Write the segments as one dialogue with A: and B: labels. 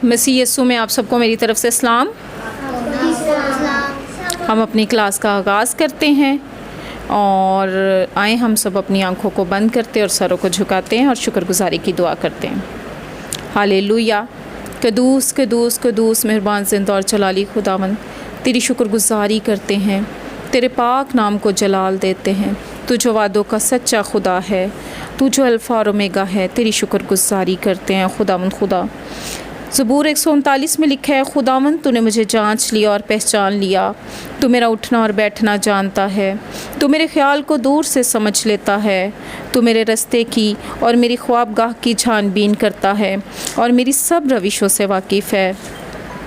A: मसीह यीशु में आप सबको मेरी तरफ से सलाम। हम अपनी क्लास का आगाज़ करते हैं और आए हम सब अपनी आंखों को बंद करते और सरों को झुकाते हैं और शुक्रगुजारी की दुआ करते हैं। हालेलुया। कदूस कदूस कदूस मेहरबान ज़िंदा और जलाली खुदावंद, तेरी शुक्रगुजारी करते हैं, तेरे पाक नाम को जलाल देते हैं। तू जो वादों का सच्चा खुदा है, तू जो अल्फ़ा और ओमेगा है, तेरी शुक्रगुजारी करते हैं खुदावंद खुदा। ज़बूर 139 में लिखा है, खुदावंद तूने मुझे जांच लिया और पहचान लिया, तू मेरा उठना और बैठना जानता है, तू मेरे ख़्याल को दूर से समझ लेता है, तू मेरे रास्ते की और मेरी ख्वाबगाह की छानबीन करता है और मेरी सब रविशों से वाकिफ़ है।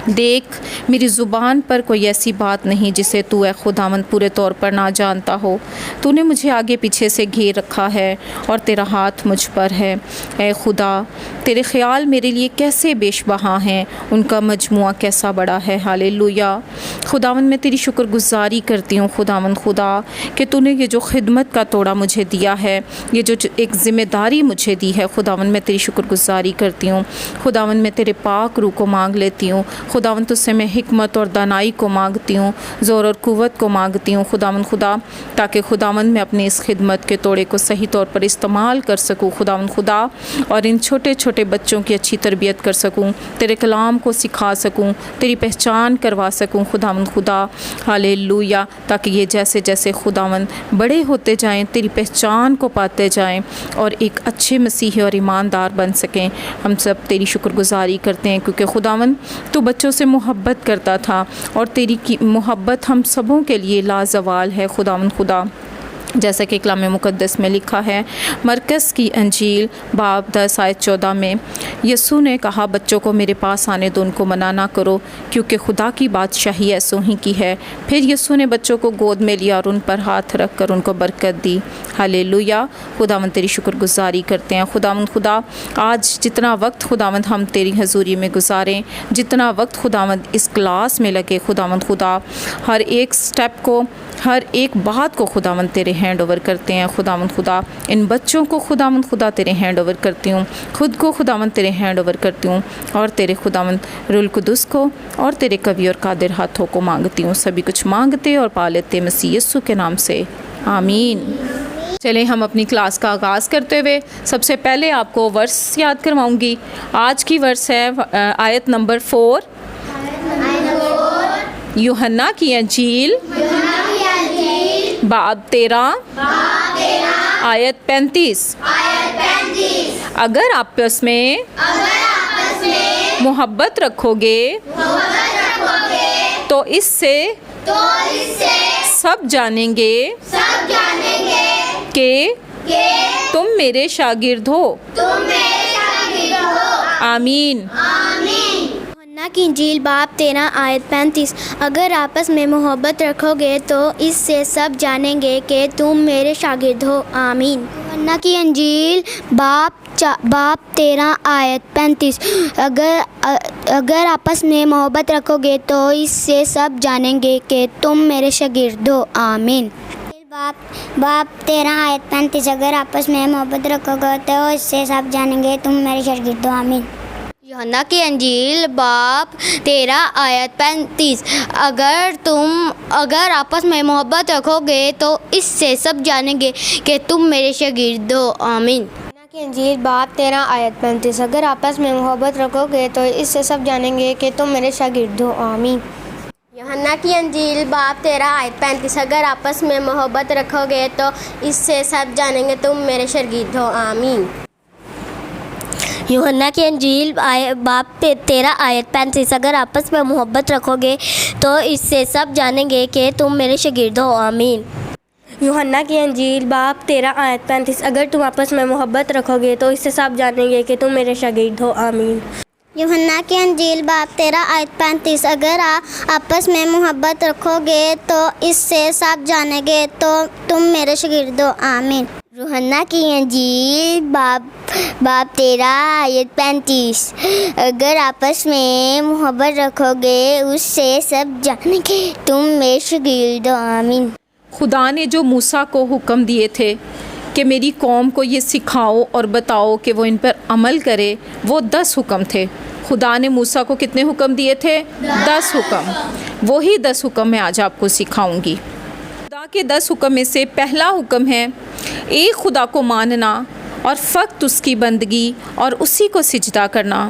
A: देख, मेरी ज़ुबान पर कोई ऐसी बात नहीं जिसे तू ए खुदावंद पूरे तौर पर ना जानता हो। तूने मुझे आगे पीछे से घेर रखा है और तेरा हाथ मुझ पर है। ए खुदा, तेरे ख़्याल मेरे लिए कैसे बेशबहा हैं, उनका मजमुआ कैसा बड़ा है। हालेलुया। खुदावंद मैं तेरी शुक्रगुजारी करती हूँ खुदावंद खुदा कि तूने ये जो खिदमत का तोड़ा मुझे दिया है, ये जो एक ज़िम्मेदारी मुझे दी है, खुदावंद मैं तेरी शुक्रगुजारी करती हूँ। खुदावंद मैं तेरे पाक रूह को मांग लेती हूँ। खुदावंद तुझसे मैं हिकमत और दानाई को मांगती हूँ, ज़ोर और कुव्वत को मांगती हूँ खुदावंद खुदा, ताकि खुदावंद मैं अपनी इस खिदमत के तोड़े को सही तौर पर इस्तेमाल कर सकूँ खुदावंद खुदा, और इन छोटे छोटे बच्चों की अच्छी तरबियत कर सकूँ, तेरे कलाम को सिखा सकूँ, तेरी पहचान करवा सकूँ खुदावंद खुदा। हालेलुया। ताकि ये जैसे जैसे खुदावंद बड़े होते जाएँ, तेरी पहचान को पाते जाएँ और एक अच्छे मसीही और ईमानदार बन सकें। हम सब तेरी शुक्रगुजारी करते हैं क्योंकि खुदावंद तू बच्चों से मोहब्बत करता था और तेरी की मोहब्बत हम सबों के लिए लाजवाल है खुदावंद खुदा। जैसा कि कलाम मुक़द्दस में लिखा है, मरकज़ की अंजील बाब 10 आयत 14 में यीशु ने कहा, बच्चों को मेरे पास आने दो, उनको मना ना करो क्योंकि खुदा की बादशाही ऐसों ही की है। फिर यीशु ने बच्चों को गोद में लिया और उन पर हाथ रख कर उनको बरकत दी। हालेलुया। खुदावंद तेरी शुक्रगुजारी करते हैं खुदावंद खुदा। आज जितना वक्त खुदावंद हम तेरी हजूरी में गुजारें, जितना वक्त खुदावंद इस क्लास में लगे खुदावंद खुदा, हर एक स्टेप को, हर एक बात को खुदावंद तेरे हैंड ओवर करते हैं खुदावंद खुदा। इन बच्चों को खुदावंद खुदा तेरे हैंड ओवर करती हूँ, खुद को खुदावंद तेरे हैंड ओवर करती हूँ और तेरे खुदावंद रूहुल कुद्दुस को और तेरे कवी और कादिर हाथों को मांगती हूँ। सभी कुछ मांगते और पा लेते मसीह यीशु के नाम से, आमीन। चलें हम अपनी क्लास का आगाज़ करते हुए सबसे पहले आपको वर्स याद करवाऊँगी। आज की वर्स है आयत नंबर 4, यूहन्ना की अंजील बाब 13 आयत 35। अगर आपस में मोहब्बत रखोगे तो इससे सब जानेंगे कि तुम मेरे शागिर्द हो। आमीन।
B: यूहन्ना की इंजील बाब 13 आयत 35। अगर आपस में मोहब्बत रखोगे तो इससे सब जानेंगे कि तुम मेरे शागिर्द हो। आमीन। यूहन्ना की इंजील बाब 13 आयत 35। अगर आपस में मोहब्बत रखोगे तो इससे सब जानेंगे कि तुम मेरे शागिर्द हो। आमीन। बाब 13 आयत 35। अगर आपस में मोहब्बत रखोगे तो इससे सब जानेंगे तुम मेरे शागिर्द हो। आमीन। यूहन्ना की अंजील बाब 13 आयत 35। अगर आपस में मोहब्बत रखोगे तो इससे सब जानेंगे कि तुम मेरे शागिर्द हो। आमीन। यूहन्ना की अंजील बाब 13 आयत 35। अगर आपस में मोहब्बत रखोगे तो इससे सब जानेंगे कि तुम मेरे शागिर्द हो। आमीन। यूहन्ना की अंजील बाब 13 आयत 35। अगर आपस में मोहब्बत रखोगे तो इससे सब जानेंगे तुम मेरे शागिर्द हो। आमीन। यूहन्ना की अंजील बाब 13 आयत 35। अगर आपस में मोहब्बत रखोगे तो इससे सब जानेंगे कि तुम मेरे शागिर्द हो। आमीन। यूहन्ना की अंजील बाब 13 आयत 35। अगर तुम आपस में मोहब्बत रखोगे तो इससे सब जानेंगे कि तुम मेरे शागिर्द हो। आमीन। यूहन्ना की अंजील बाब 13 आयत 35। अगर आपस में मोहब्बत रखोगे तो इससे सब जानेंगे तो तुम मेरे शागिर्द हो। आमीन। यूहन्ना की अंजील बाब 13 आयत 35। अगर आपस में मोहब्बत रखोगे उससे सब जानेंगे तुम मेरे शागिर्द हो। आमीन।
A: खुदा ने जो मूसा को हुक्म दिए थे कि मेरी कौम को ये सिखाओ और बताओ कि वो इन पर अमल करे, वो 10 हुक्म थे। खुदा ने मूसा को कितने हुक्म दिए थे? 10 हुक्म। वही 10 हुक्म मैं आज आपको सिखाऊंगी। खुदा के 10 हुक्म में से पहला हुक्म है एक खुदा को मानना और फ़कत उसकी बंदगी और उसी को सिजदा करना।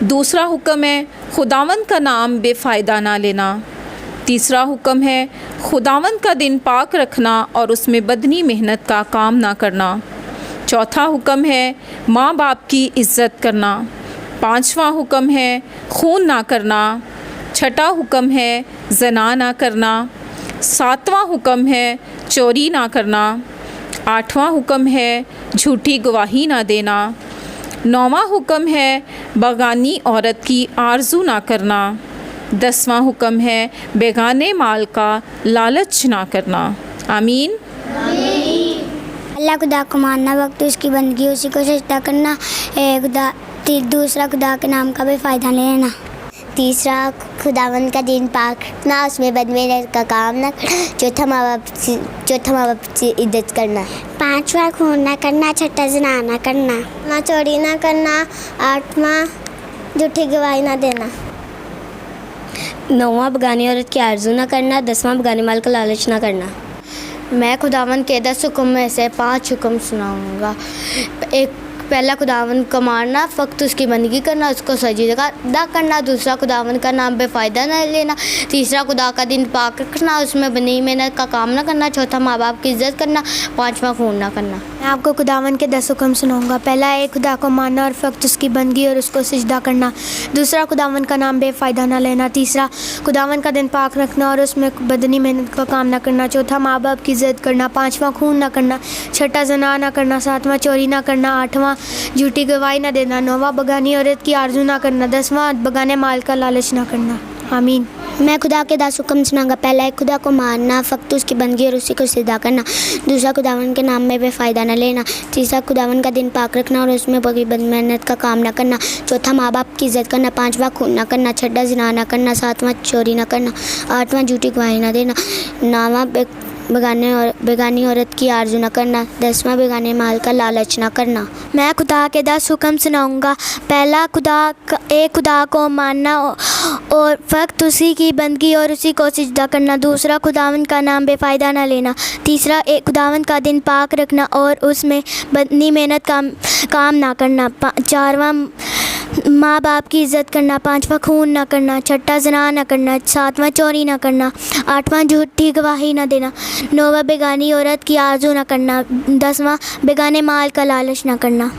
A: दूसरा हुक्म है खुदावंद का नाम बेफ़ायदा ना लेना। तीसरा हुक्म है खुदावंद का दिन पाक रखना और उसमें बदनी मेहनत का काम ना करना। चौथा हुक्म है माँ बाप की इज़्ज़त करना। पांचवा हुक्म है खून ना करना। छठा हुक्म है ज़ना ना करना। सातवां हुक्म है चोरी ना करना। आठवां हुक्म है झूठी गवाही ना देना। नौवां हुक्म है बगानी औरत की आरजू ना करना। 10वां हुक्म है बेगाने माल का लालच ना करना। आमीन।
C: अल्लाह खुदा को मानना, वक्त उसकी बंदगी, उसी को सजदा करना। दूसरा खुदा के नाम का भी फ़ायदा लेना। तीसरा खुदावंद का दिन पाक रखना, उसमें बदमेहनत का काम ना करना। चौथा माँ बाप की इज्जत करना। पांचवा खून ना करना। छठा ज़िना ना करना। ना चोरी ना करना। आठवां झूठी गवाही ना देना।
B: नौवां बगानी औरत की आरजू ना करना। 10वां बगाने माल का लालच ना करना।
D: मैं खुदावंद के 10 हुक्म में से 5 हुक्म सुनाऊंगा। एक पहला खुदावंद को मारना, फ़कत उसकी बंदगी करना, उसको सजदा करना। दूसरा खुदावंद का नाम बेफ़ायदा न लेना। तीसरा खुदा का दिन पाक रखना, उसमें बनी मेहनत का काम ना करना। चौथा माँ बाप की इज़्ज़त करना। पांचवा खून ना करना।
C: मैं आपको खुदावंद के 10 हुक्म सुनाऊंगा। पहला है खुदा को मानना और फ़कत उसकी बंदगी और उसको सिजदा करना। दूसरा खुदावंद का नाम बेफ़ायदा ना लेना। तीसरा खुदावंद का दिन पाक रखना और उसमें बदनी मेहनत का काम ना करना। चौथा माँ बाप की इज़्ज़त करना। पांचवा खून ना करना। छठा ज़ना ना करना। सातवां चोरी ना करना। आठवां झूठी गवाही ना देना। नौवां बगानी औरत की आरजू ना करना। 10वां बगाने माल का लालच ना करना। आमीन।
B: मैं खुदा के 10 हुक्म सुनाऊंगा। पहला है खुदा को मानना, फ़कत उसकी बंदगी और उसी को सिजदा करना। दूसरा खुदावन के नाम में बेफ़ायदा न लेना। तीसरा खुदावन का दिन पाक रखना और उसमें बड़ी मेहनत का काम ना करना। चौथा माँ बाप की इज़्ज़त करना। पांचवा खून ना करना। छठा ज़िना ना करना। सातवां चोरी ना करना। आठवां झूठी गवाही ना देना। नौवां बेगानी औरत की आरजू न करना। 10वां बेगाने माल का लालच न करना।
C: मैं खुदा के 10 हुक्म सुनाऊंगा। पहला एक खुदा को मानना और फ़कत उसी की बंदगी और उसी को सिजदा करना। दूसरा खुदावंद का नाम बेफ़ायदा ना लेना। तीसरा एक खुदावंद का दिन पाक रखना और उसमें बदनी मेहनत का काम ना करना। चारवां माँ बाप की इज़्ज़त करना। पांचवा खून ना करना। छठा ज़ना ना करना। सातवां चोरी ना करना। आठवां झूठी गवाही ना देना। नौवां बेगानी औरत की आरजू ना करना। 10वां बेगाने माल का लालच ना करना।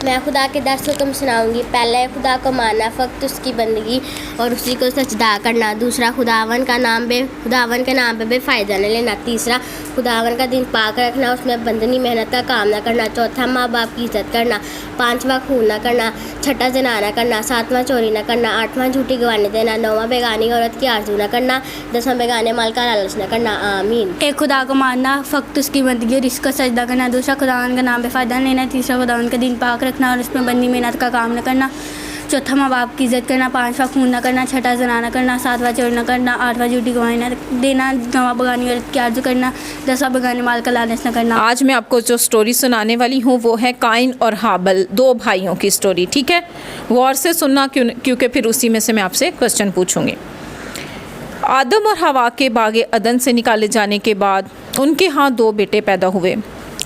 B: मैं खुदा के 10 हुक्म सुनाऊंगी। पहला है खुदा को मानना, फ़कत उसकी बंदगी और उसी को सजदा करना। दूसरा खुदावन के नाम पे बेफ़ायदा न लेना। तीसरा खुदावन का दिन पाक रखना, उसमें बंदनी मेहनत का काम ना करना। चौथा माँ बाप की इज़्ज़त करना। पांचवा खून ना करना। छठा ज़ना ना करना। सातवां चोरी ना करना। आठवां झूठी गवाही देना। नौवां बेगानी औरत की आरजू ना करना। 10वां बेगाने माल का लालच ना करना। आमीन।
D: एक खुदा को मानना, फ़कत उसकी बंदगी और इसको सजदा करना। दूसरा खुदावन का नाम बेफ़ायदा न लेना। तीसरा खुदावन का दिन पाक रखना और उसमें बंदी मेहनत का काम न करना। चौथा माँ बाप की इज़्ज़त करना। पांचवा खून न करना। छठा ज़ना न करना। सातवां चोरी न करना। आठवां झूठी गवाही न देना। नौवां बगानी औरत की आरजू करना। 10वां बगाने माल का लालच न करना।
A: आज मैं आपको जो स्टोरी सुनाने वाली हूँ वो है काइन और हाबल, 2 भाइयों की स्टोरी। ठीक है, गौर से सुनना क्योंकि फिर उसी में से मैं आपसे क्वेश्चन पूछूंगी। आदम और हवा के बागे अदन से निकाले जाने के बाद उनके यहाँ 2 बेटे पैदा हुए।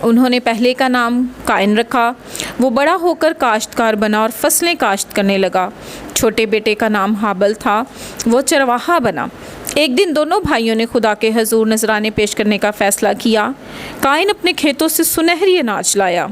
A: उन्होंने पहले का नाम काइन रखा। वो बड़ा होकर काश्तकार बना और फसलें काश्त करने लगा। छोटे बेटे का नाम हाबल था, वो चरवाहा बना। एक दिन दोनों भाइयों ने खुदा के हजूर नजराने पेश करने का फ़ैसला किया। काइन अपने खेतों से सुनहरी अनाज लाया।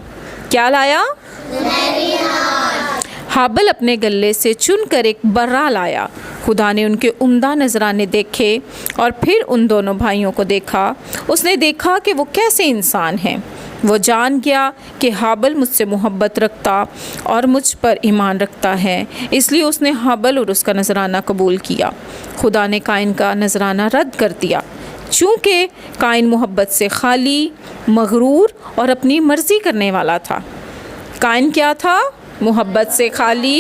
A: क्या लाया? सुनहरी अनाज। हाबल अपने गले से चुनकर एक बर्रा लाया। खुदा ने उनके उम्दा नजराने देखे और फिर उन दोनों भाइयों को देखा। उसने देखा कि वो कैसे इंसान हैं। वो जान गया कि हाबल मुझसे मोहब्बत रखता और मुझ पर ईमान रखता है, इसलिए उसने हाबल और उसका नजराना कबूल किया। खुदा ने काइन का नजराना रद्द कर दिया, चूँकि काइन मोहब्बत से खाली, मगरूर और अपनी मर्ज़ी करने वाला था। काइन क्या था? मोहब्बत से खाली,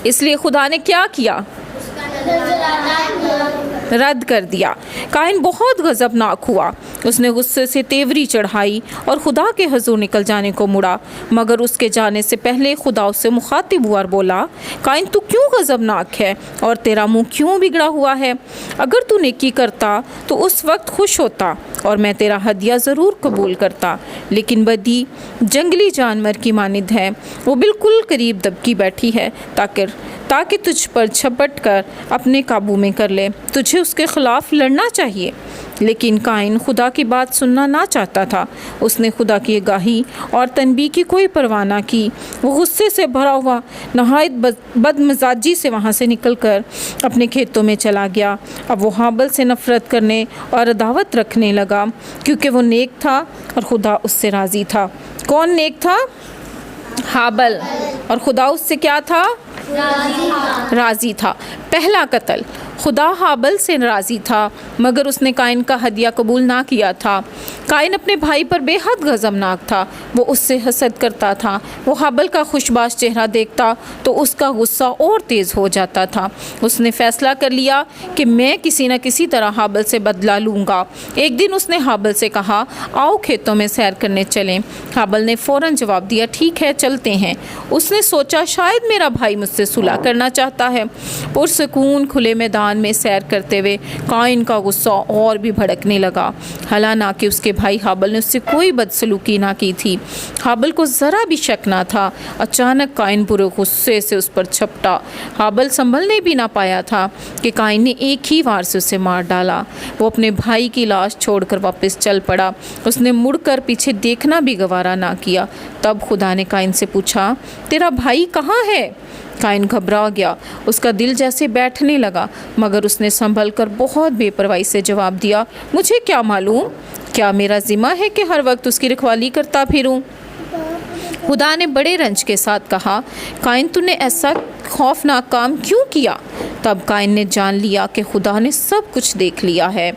A: इसलिए खुदा ने क्या किया? रद्द कर दिया। काइन बहुत गज़बनाक हुआ। उसने गुस्से से तेवरी चढ़ाई और खुदा के हजूर निकल जाने को मुड़ा, मगर उसके जाने से पहले खुदा उससे मुखातिब हुआ और बोला, काइन तू क्यों गज़बनाक है और तेरा मुंह क्यों बिगड़ा हुआ है? अगर तू नेकी करता तो उस वक्त खुश होता और मैं तेरा हदिया ज़रूर कबूल करता, लेकिन बदी जंगली जानवर की मानिद है, वो बिल्कुल करीब दबकी बैठी है ताकि तुझ पर झपट कर अपने काबू में कर ले। तुझे उसके ख़िलाफ़ लड़ना चाहिए। लेकिन काइन खुदा की बात सुनना ना चाहता था। उसने खुदा की आगाही और तनबीह की कोई परवाह ना की। वो गुस्से से भरा हुआ नहायत बदमिजाजी से वहाँ से निकलकर अपने खेतों में चला गया। अब वो हाबल से नफ़रत करने और अदावत रखने लगा, क्योंकि वो नेक था और खुदा उससे राज़ी था। कौन नेक था? हाबल। और खुदा उससे क्या था? राज़ी था। पहला कत्ल। खुदा हाबल से राज़ी था, मगर उसने काइन का हदिया कबूल ना किया था। काइन अपने भाई पर बेहद गज़बनाक था। वो उससे हसद करता था। वो हाबल का खुशबाश चेहरा देखता तो उसका गुस्सा और तेज़ हो जाता था। उसने फ़ैसला कर लिया कि मैं किसी न किसी तरह हाबल से बदला लूँगा। एक दिन उसने हाबल से कहा, आओ खेतों में सैर करने चलें। हाबल ने फ़ौरन जवाब दिया, ठीक है चलते हैं। उसने सोचा शायद मेरा भाई मुझसे सुलह करना चाहता है। पुरसकून खुले मैदान में सैर करते हुए काइन का गुस्सा और भी भड़कने लगा। हालांकि उसके भाई हाबल ने उससे कोई बदसलूकी ना की थी। हाबल को ज़रा भी शक ना था। अचानक काइन बुरे गुस्से से उस पर झपटा। हाबल संभलने भी ना पाया था कि काइन ने एक ही वार से उसे मार डाला। वो अपने भाई की लाश छोड़कर वापस चल पड़ा। उसने मुड़कर पीछे देखना भी गवारा ना किया। तब खुदा ने काइन से पूछा, तेरा भाई कहाँ है? काइन घबरा गया। उसका दिल जैसे बैठने लगा, मगर उसने संभल कर बहुत बेपरवाही से जवाब दिया, मुझे क्या मालूम? क्या मेरा ज़िम्मा है कि हर वक्त उसकी रखवाली करता फिरूं? खुदा ने बड़े रंज के साथ कहा, काइन तूने ऐसा खौफनाक काम क्यों किया? तब काइन ने जान लिया कि खुदा ने सब कुछ देख लिया है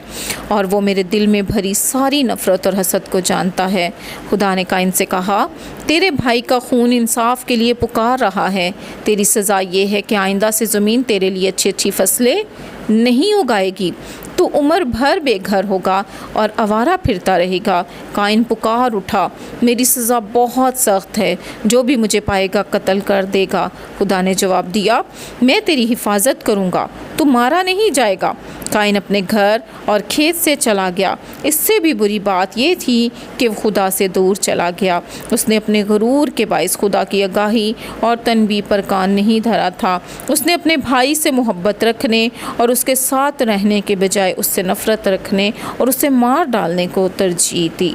A: और वो मेरे दिल में भरी सारी नफ़रत और हसद को जानता है। खुदा ने काइन से कहा, तेरे भाई का खून इंसाफ के लिए पुकार रहा है। तेरी सज़ा ये है कि आइंदा से ज़मीन तेरे लिए अच्छी अच्छी फसलें नहीं उगाएगी। तू उम्र भर बेघर होगा और आवारा फिरता रहेगा। काइन पुकार उठा, मेरी सज़ा बहुत सख्त है, जो भी मुझे पाएगा कत्ल कर देगा। खुदा ने जवाब दिया, मैं तेरी हिफाजत करूँगा, तू मारा नहीं जाएगा। काइन अपने घर और खेत से चला गया। इससे भी बुरी बात यह थी कि वो खुदा से दूर चला गया। उसने अपने गुरूर के बाइस खुदा की आगाही और तनबीह पर कान नहीं धरा था। उसने अपने भाई से मोहब्बत रखने और उसके साथ रहने के बजाय उससे नफ़रत रखने और उसे मार डालने को तरजीह दी।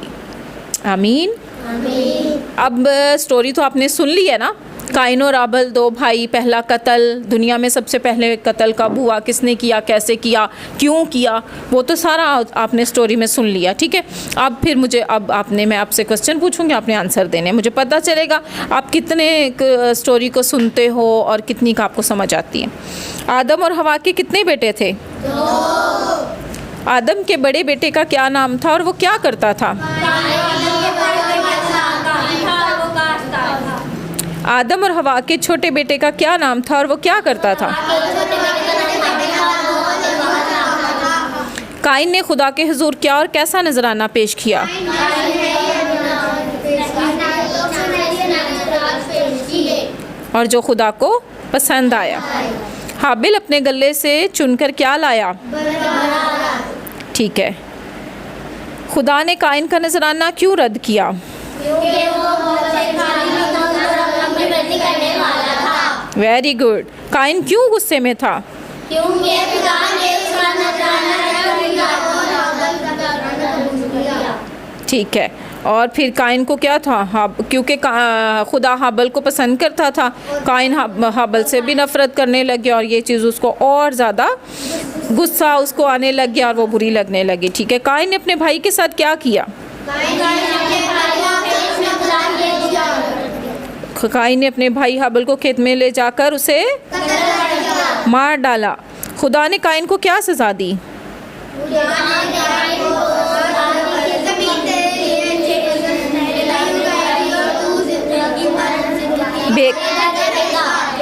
A: आमीन। अब स्टोरी तो आपने सुन ली है ना। काइन और आबल दो भाई, पहला कत्ल, दुनिया में सबसे पहले कत्ल कब हुआ, किसने किया, कैसे किया, क्यों किया, वो तो सारा आपने स्टोरी में सुन लिया। ठीक है, अब फिर मैं आपसे क्वेश्चन पूछूंगी, आपने आंसर देने। मुझे पता चलेगा आप कितने स्टोरी को सुनते हो और कितनी का आपको समझ आती है। आदम और हवा के कितने बेटे थे? 2। आदम के बड़े बेटे का क्या नाम था और वो क्या करता था? आदम और हवा के छोटे बेटे का क्या नाम था और वो क्या करता था? काइन ने खुदा के हुजूर क्या और कैसा नजराना पेश किया? और जो खुदा को पसंद आया। हाबिल अपने गले से चुनकर क्या लाया? ठीक है। खुदा ने काइन का नजराना क्यों रद्द किया? Very good. काइन क्यों गुस्से में था? ठीक है। और फिर काइन को क्या था? क्योंकि खुदा हाबल को पसंद करता था, काइन हाबल से भी नफ़रत करने लग गया और ये चीज़ उसको और ज़्यादा गुस्सा उसको आने लग गया और वो बुरी लगने लगी। ठीक है। काइन ने अपने भाई के साथ क्या किया? काइन ने अपने भाई हाबल को खेत में ले जाकर उसे मार डाला। खुदा ने काइन को क्या सज़ा दी?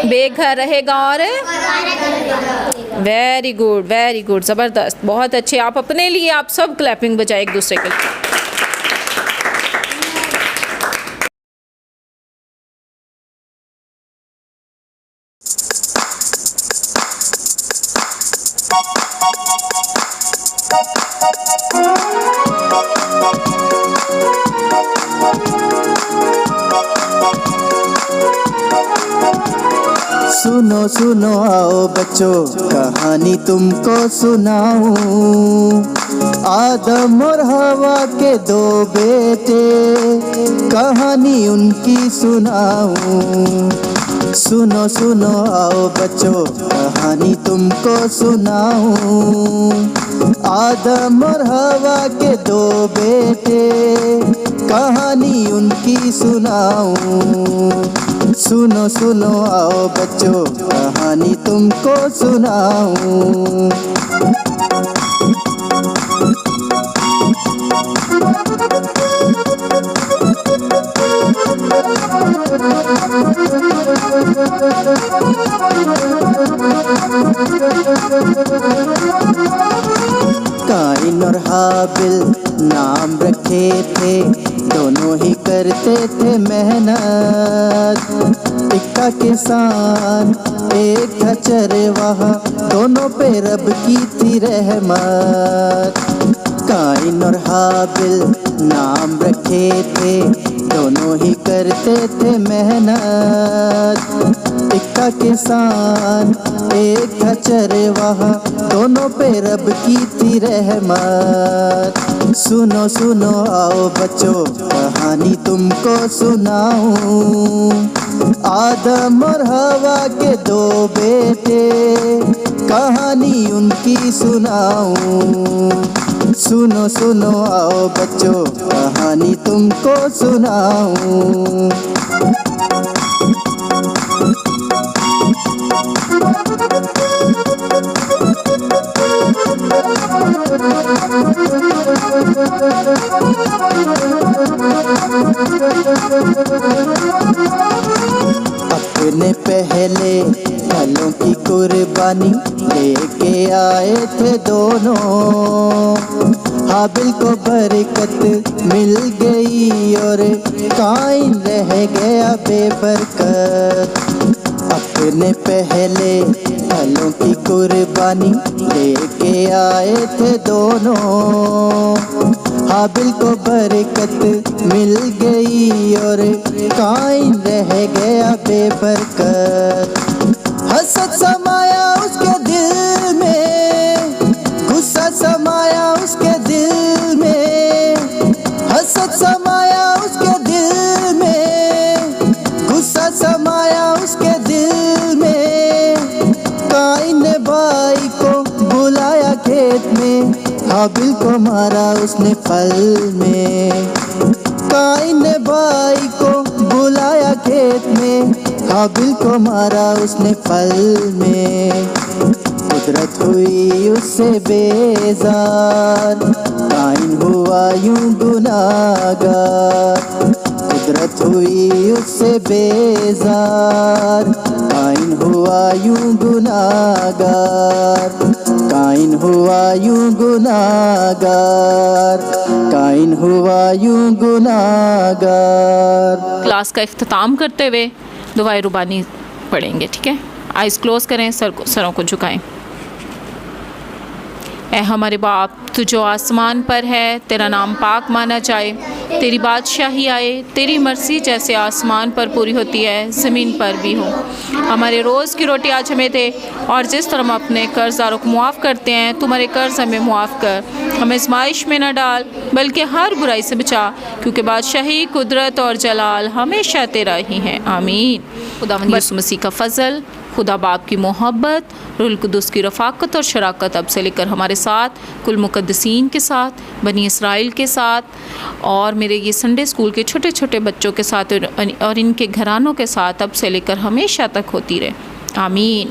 A: बेघर रहेगा और वेरी गुड, ज़बरदस्त, बहुत अच्छे। आप अपने लिए आप सब क्लैपिंग बजाए एक दूसरे के लिए।
E: सुनो सुनो आओ बच्चों, कहानी तुमको सुनाऊं। आदम और हवा के दो बेटे, कहानी उनकी सुनाऊं। सुनो सुनो आओ बच्चों, कहानी तुमको सुनाऊं। आदम और हवा के दो बेटे, कहानी उनकी सुनाऊं। सुनो सुनो आओ बच्चों, कहानी तुमको सुनाऊं। काइन और हाबिल नाम रखे थे, दोनों ही करते थे मेहनत। एक का किसान एक था चरवाहा, दोनों पे रब की थी रहमत। काइन और हाबिल नाम रखे थे, दोनों ही करते थे मेहनत। एक का किसान एक था चरवाहा, दोनों पे रब की थी रहमत। सुनो सुनो आओ बच्चों, कहानी तुमको सुनाऊं। आदम और हवा के दो बेटे, कहानी उनकी सुनाऊं। सुनो सुनो आओ बच्चों, कहानी तुमको सुनाऊं। अपने पहले फलों की कुर्बानी लेके आए थे दोनों। हाबिल को बरकत मिल गई और काइन रह गया बेबरकत। अपने पहले फलों की कुर्बानी लेके आए थे दोनों। हाबिल को बरकत मिल गई और काइन रह गया बेबरकत। हसद समाया उसके दिल में, गुस्सा समाया उसके दिल में। हसद समाया उसके दिल में, गुस्सा समाया उसके दिल में। काइन ने भाई को बुलाया खेत में, हाबिल को मारा उसने फल में। काइन ने भाई को बुलाया खेत में, हाबिल को मारा उसने फल में। कुदरत हुई उससे बेजार, काइन हुआ यूं गुनाहगार। कुदरत हुई उससे बेजार, काइन हुआ यूं गुनाहगार। काइन हुआ यूं गुनाहगार, काइन हुआ यूं गुनाहगार।
A: क्लास का इख्तिताम करते हुए दुआए रुबानी पढ़ेंगे, ठीक है। आइज़ क्लोज करें, सरों को झुकाएं। ऐ हमारे बाप, तू जो आसमान पर है, तेरा नाम पाक माना जाए, तेरी बादशाही आए, तेरी मर्जी जैसे आसमान पर पूरी होती है ज़मीन पर भी हो। हमारे रोज़ की रोटी आज हमें दे, और जिस तरह हम अपने कर्ज़दारों को मुआफ़ करते हैं, तुम्हारे कर्ज़ हमें मुआफ़ कर। हमें आज़माइश में न डाल, बल्कि हर बुराई से बचा, क्योंकि बादशाही, कुदरत और जलाल हमेशा तेरा ही है। आमीन। खुदावंद यीशु मसीह का फ़ज़ल, खुदा बाप की मोहब्बत, रूहुल कुद्दूस की रफ़ाक़त और शराकत अब से लेकर हमारे साथ, कुल मुक़द्दसीन के साथ, बनी इसराइल के साथ, और मेरे ये संडे स्कूल के छोटे छोटे बच्चों के साथ और इनके घरानों के साथ अब से लेकर हमेशा तक होती रहे। आमीन।